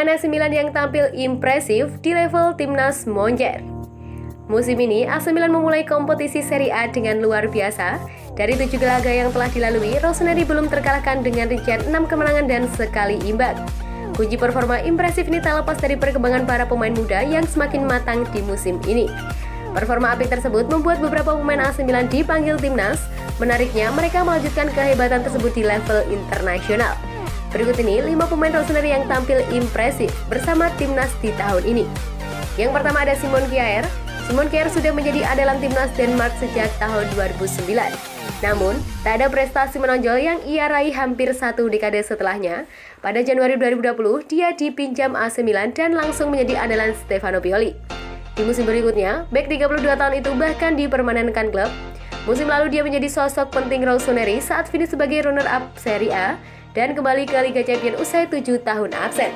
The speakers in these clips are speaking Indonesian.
pemain AC Milan yang tampil impresif di level timnas Moncer. Musim ini AC Milan memulai kompetisi Serie A dengan luar biasa. Dari 7 laga yang telah dilalui, Rossoneri belum terkalahkan dengan rincian 6 kemenangan dan sekali imbang. Kunci performa impresif ini tak lepas dari perkembangan para pemain muda yang semakin matang di musim ini. Performa apik tersebut membuat beberapa pemain AC Milan dipanggil timnas. Menariknya, mereka melanjutkan kehebatan tersebut di level internasional. Berikut ini 5 pemain Rossoneri yang tampil impresif bersama timnas di tahun ini. Yang pertama ada Simon Kjaer. Simon Kjaer sudah menjadi andalan timnas Denmark sejak tahun 2009. Namun, tak ada prestasi menonjol yang ia raih hampir 1 dekade setelahnya. Pada Januari 2020, dia dipinjam AC Milan dan langsung menjadi andalan Stefano Pioli. Di musim berikutnya, bek 32 tahun itu bahkan dipermanenkan klub. Musim lalu dia menjadi sosok penting Rossoneri saat finish sebagai runner-up Serie A dan kembali ke Liga Champions usai 7 tahun absen.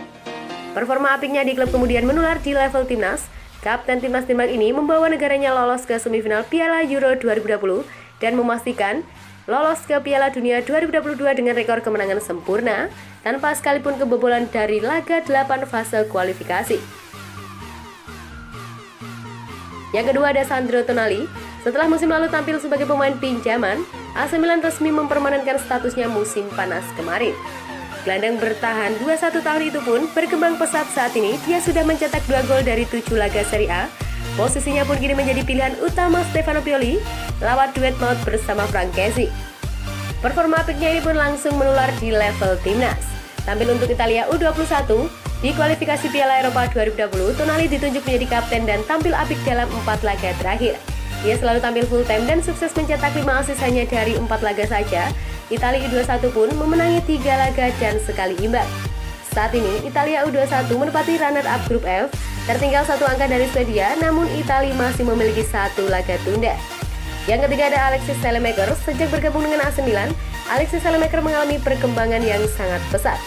Performa apiknya di klub kemudian menular di level timnas. Kapten timnas Denmark ini membawa negaranya lolos ke semifinal Piala Euro 2020 dan memastikan lolos ke Piala Dunia 2022 dengan rekor kemenangan sempurna tanpa sekalipun kebobolan dari laga 8 fase kualifikasi. Yang kedua ada Sandro Tonali. Setelah musim lalu tampil sebagai pemain pinjaman, AC Milan resmi mempermanenkan statusnya musim panas kemarin. Gelandang bertahan 21 tahun itu pun berkembang pesat saat ini. Dia sudah mencetak 2 gol dari 7 laga Serie A. Posisinya pun kini menjadi pilihan utama Stefano Pioli lewat duet maut bersama Frank Kessie. Performa apiknya ini pun langsung menular di level timnas. Tampil untuk Italia U21 di kualifikasi Piala Eropa 2020, Tonali ditunjuk menjadi kapten dan tampil apik dalam 4 laga terakhir. Dia selalu tampil full time dan sukses mencetak 5 assist hanya dari 4 laga saja. Italia U21 pun memenangi 3 laga dan sekali imbang. Saat ini, Italia U21 menempati runner-up grup F, tertinggal 1 angka dari Swedia, namun Italia masih memiliki 1 laga tunda. Yang ketiga ada Alexis Saelemaekers. Sejak bergabung dengan AC Milan, Alexis Saelemaekers mengalami perkembangan yang sangat pesat.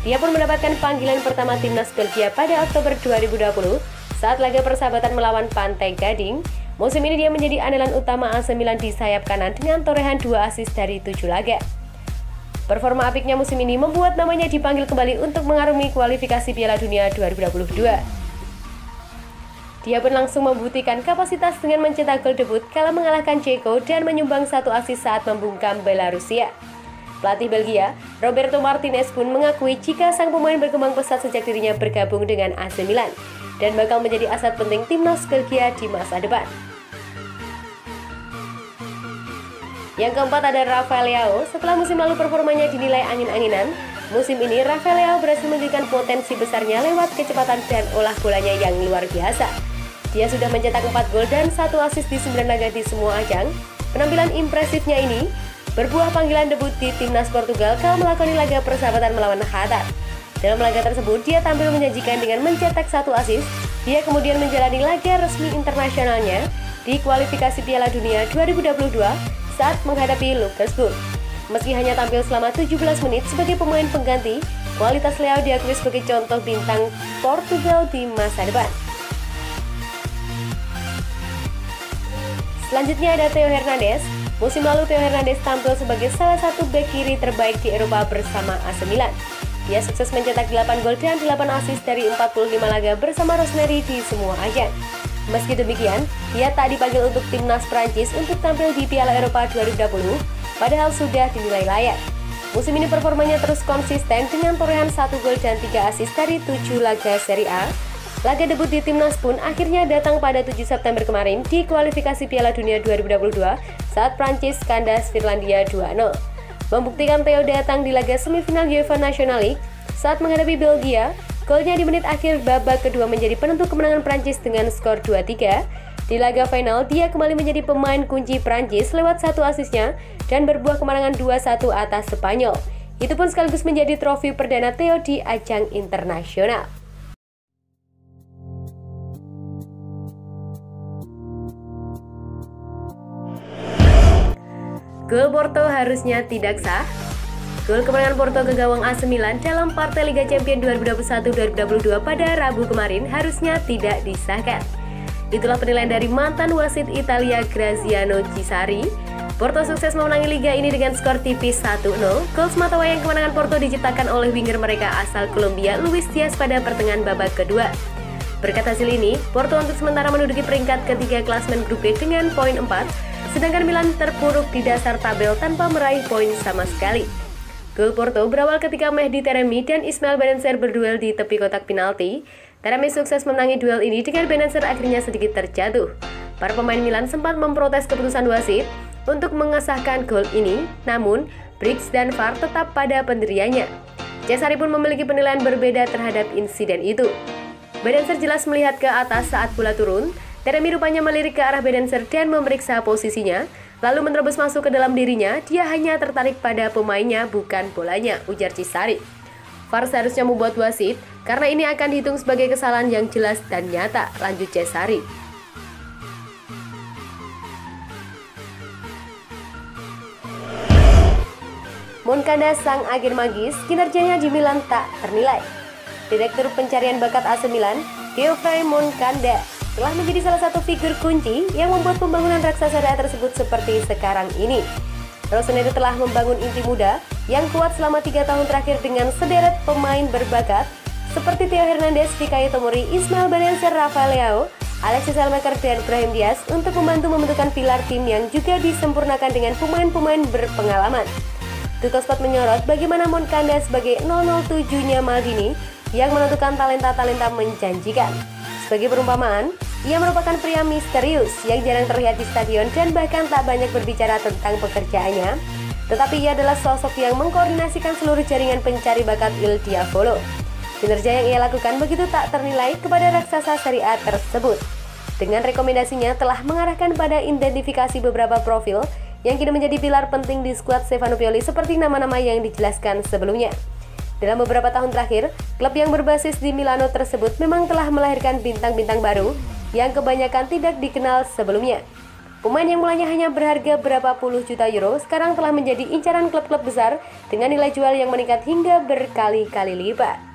Dia pun mendapatkan panggilan pertama timnas Belgia pada Oktober 2020 saat laga persahabatan melawan Pantai Gading. Musim ini dia menjadi andalan utama AC Milan di sayap kanan dengan torehan 2 assist dari 7 laga. Performa apiknya musim ini membuat namanya dipanggil kembali untuk mengarungi kualifikasi Piala Dunia 2022. Dia pun langsung membuktikan kapasitas dengan mencetak gol debut kala mengalahkan Ceko dan menyumbang 1 assist saat membungkam Belarusia. Pelatih Belgia, Roberto Martinez pun mengakui jika sang pemain berkembang pesat sejak dirinya bergabung dengan AC Milan dan bakal menjadi aset penting timnas Belgia di masa depan. Yang keempat ada Rafael Leao. Setelah musim lalu performanya dinilai angin-anginan, musim ini Rafael Leao berhasil menunjukkan potensi besarnya lewat kecepatan dan olah bolanya yang luar biasa. Dia sudah mencetak 4 gol dan 1 assist di 9 laga di semua ajang. Penampilan impresifnya ini berbuah panggilan debut di timnas Portugal kala melakoni laga persahabatan melawan Qatar. Dalam laga tersebut, dia tampil menjanjikan dengan mencetak 1 assist. Dia kemudian menjalani laga resmi internasionalnya di kualifikasi Piala Dunia 2022 saat menghadapi Luxembourg. Meski hanya tampil selama 17 menit sebagai pemain pengganti, kualitas Leao diakui sebagai contoh bintang Portugal di masa depan. Selanjutnya ada Theo Hernandez. Musim lalu Theo Hernandez tampil sebagai salah satu bek kiri terbaik di Eropa bersama AC Milan. Dia sukses mencetak 8 gol dan 8 assist dari 45 laga bersama Rossoneri di semua ajang. Meski demikian, dia tak dipanggil untuk timnas Prancis untuk tampil di Piala Eropa 2020, padahal sudah dinilai layak. Musim ini performanya terus konsisten dengan torehan 1 gol dan 3 assist dari 7 laga Serie A. Laga debut di timnas pun akhirnya datang pada 7 September kemarin di kualifikasi Piala Dunia 2022 saat Prancis kandas Finlandia 2-0. Membuktikan Theo datang di laga semifinal UEFA National League saat menghadapi Belgia. Golnya di menit akhir babak kedua menjadi penentu kemenangan Prancis dengan skor 2-3. Di laga final, dia kembali menjadi pemain kunci Prancis lewat 1 asisnya dan berbuah kemenangan 2-1 atas Spanyol. Itu pun sekaligus menjadi trofi perdana Theo di ajang internasional. Gol Porto harusnya tidak sah. Gol kemenangan Porto ke gawang AC Milan dalam partai Liga Champions 2021-2022 pada Rabu kemarin harusnya tidak disahkan. Itulah penilaian dari mantan wasit Italia Graziano Cisari. Porto sukses memenangi liga ini dengan skor tipis 1-0. Gol sematawayang kemenangan Porto diciptakan oleh winger mereka asal Kolombia, Luis Diaz pada pertengahan babak kedua. Berkat hasil ini, Porto untuk sementara menduduki peringkat ketiga klasemen grup B dengan poin 4, sedangkan Milan terpuruk di dasar tabel tanpa meraih poin sama sekali. Gol Porto berawal ketika Mehdi Taremi dan Ismail Bennacer berduel di tepi kotak penalti. Taremi sukses memenangi duel ini dengan Bennacer akhirnya sedikit terjatuh. Para pemain Milan sempat memprotes keputusan wasit untuk mengesahkan gol ini, namun Briggs dan VAR tetap pada pendiriannya. Cisari pun memiliki penilaian berbeda terhadap insiden itu. Bennacer jelas melihat ke atas saat bola turun. Taremi rupanya melirik ke arah Bennacer dan memeriksa posisinya, lalu menerobos masuk ke dalam dirinya. Dia hanya tertarik pada pemainnya, bukan bolanya, ujar Cisari. VAR seharusnya membuat wasit, karena ini akan dihitung sebagai kesalahan yang jelas dan nyata, lanjut Cisari. Moncada sang agen magis, kinerjanya di Milan tak ternilai. Direktur pencarian bakat AC Milan, Geoffrey Moncada, telah menjadi salah satu figur kunci yang membuat pembangunan raksasa daerah tersebut seperti sekarang ini. Rossoneri telah membangun inti muda yang kuat selama 3 tahun terakhir dengan sederet pemain berbakat seperti Theo Hernandez, Fikayo Tomori, Ismail Bennacer, Rafael Leao, Alexis Salmaker, dan Brahim Diaz untuk membantu membentukkan pilar tim yang juga disempurnakan dengan pemain-pemain berpengalaman. Tuttosport menyorot bagaimana Moncada sebagai 007-nya Maldini yang menentukan talenta-talenta menjanjikan. Sebagai perumpamaan, ia merupakan pria misterius yang jarang terlihat di stadion dan bahkan tak banyak berbicara tentang pekerjaannya, tetapi ia adalah sosok yang mengkoordinasikan seluruh jaringan pencari bakat Il Diavolo. Kinerja yang ia lakukan begitu tak ternilai kepada raksasa Serie A tersebut. Dengan rekomendasinya telah mengarahkan pada identifikasi beberapa profil yang kini menjadi pilar penting di skuad Stefano Pioli seperti nama-nama yang dijelaskan sebelumnya. Dalam beberapa tahun terakhir, klub yang berbasis di Milano tersebut memang telah melahirkan bintang-bintang baru yang kebanyakan tidak dikenal sebelumnya. Pemain yang mulanya hanya berharga berapa puluh juta euro sekarang telah menjadi incaran klub-klub besar dengan nilai jual yang meningkat hingga berkali-kali lipat.